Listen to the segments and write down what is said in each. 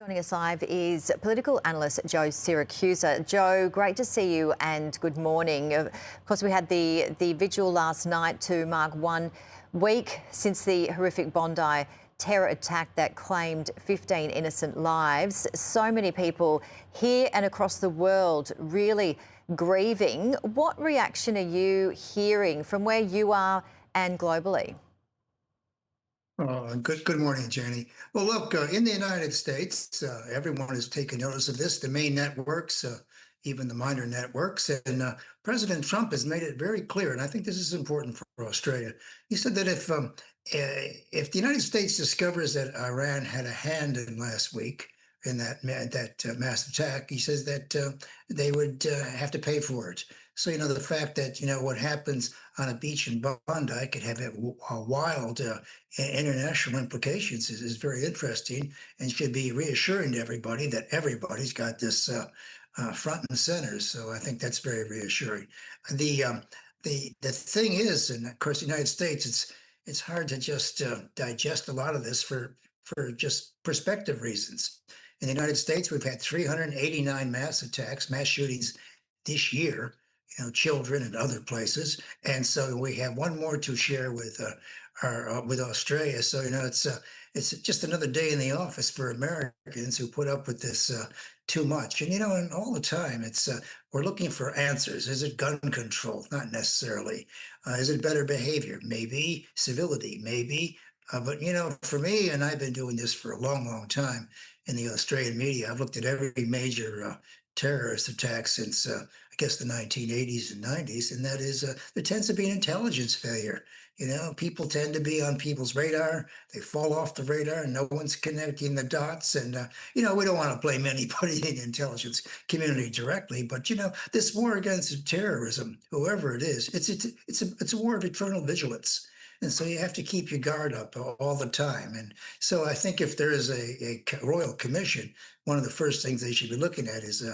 Joining us live is political analyst Joe Siracusa. Joe, great to see you and good morning. Of course, we had the vigil last night to mark 1 week since the horrific Bondi terror attack that claimed 15 innocent lives. So many people here and across the world really grieving. What reaction are you hearing from where you are and globally? Good morning, Jenny. Well, look, in the United States, everyone has taken notice of this, the main networks, even the minor networks. And President Trump has made it very clear, and I think this is important for Australia. He said that if the United States discovers that Iran had a hand in last week in that mass attack, he says that they would have to pay for it. So, the fact that, what happens on a beach in Bondi could have a wild international implications is very interesting and should be reassuring to everybody that everybody's got this front and center. So I think that's very reassuring. The um, the thing is, and of course, the United States, it's hard to just digest a lot of this for just perspective reasons. In the United States, we've had 389 mass attacks, mass shootings this year, children and other places. And so we have one more to share with with Australia. So it's just another day in the office for Americans who put up with this too much. And all the time we're looking for answers. Is it gun control? Not necessarily. Is it better behavior? Maybe civility. Maybe. But for me, and I've been doing this for a long, long time in the Australian media. I've looked at every major terrorist attack since I guess the 1980s and 90s, and that is there tends to be an intelligence failure. People tend to be on people's radar. They fall off the radar, and no one's connecting the dots. And we don't want to blame anybody in the intelligence community directly, but this war against terrorism, whoever it is, it's a war of eternal vigilance. And so you have to keep your guard up all the time. And so I think if there is a royal commission, one of the first things they should be looking at is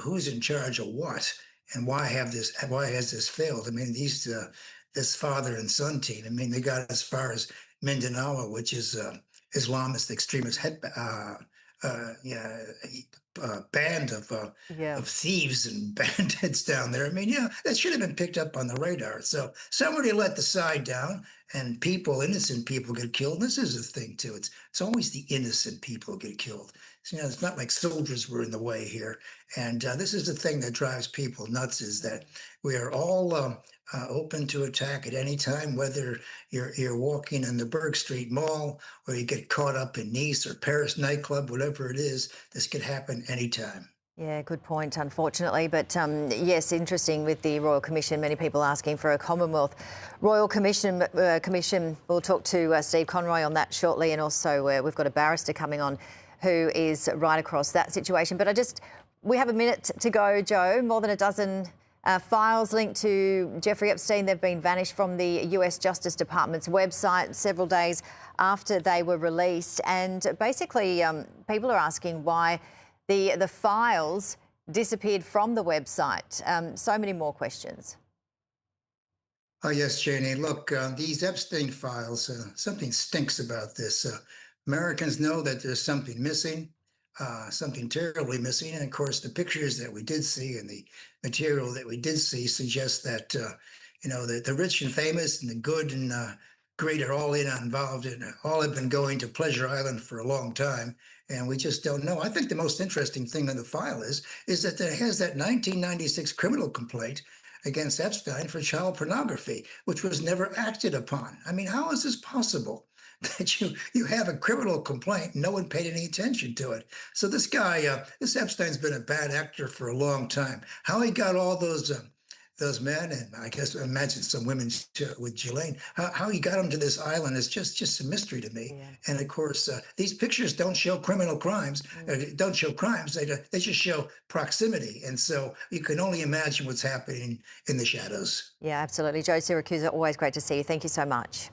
who's in charge of what and why has this failed? I mean, this father and son team, I mean, they got as far as Mindanao, which is Islamist extremist yeah, band Yeah. of thieves and bandits down there. I mean, that should have been picked up on the radar. So somebody let the side down, and innocent people get killed. This is a thing too. It's always the innocent people get killed. So, it's not like soldiers were in the way here. And this is the thing that drives people nuts: is that we are all open to attack at any time, whether you're walking in the Berg Street Mall or you get caught up in Nice or Paris nightclub, whatever it is. This could happen anytime. Yeah, good point, unfortunately. But yes, interesting with the Royal Commission, many people asking for a Commonwealth Royal Commission. We'll talk to Steve Conroy on that shortly. And also we've got a barrister coming on who is right across that situation. But we have a minute to go, Joe. More than a dozen files linked to Jeffrey Epstein. They've been vanished from the US Justice Department's website several days after they were released. And basically, people are asking why the files disappeared from the website. So many more questions. Oh, yes, Janie. Look, these Epstein files, something stinks about this. Americans know that there's something missing, something terribly missing. And of course, the pictures that we did see and the material that we did see suggest that, the rich and famous and the good and great are all involved in it. All have been going to Pleasure Island for a long time, and we just don't know. I think the most interesting thing in the file is that it has that 1996 criminal complaint against Epstein for child pornography, which was never acted upon. I mean, how is this possible? That you have a criminal complaint, no one paid any attention to it. So this guy, this Epstein's been a bad actor for a long time. How he got all those men, and I guess imagine some women with Ghislaine, how he got them to this island is just a mystery to me. Yeah. And of course, these pictures don't show criminal crimes, don't show crimes. They just show proximity. And so you can only imagine what's happening in the shadows. Yeah, absolutely. Joe Siracusa, always great to see you. Thank you so much.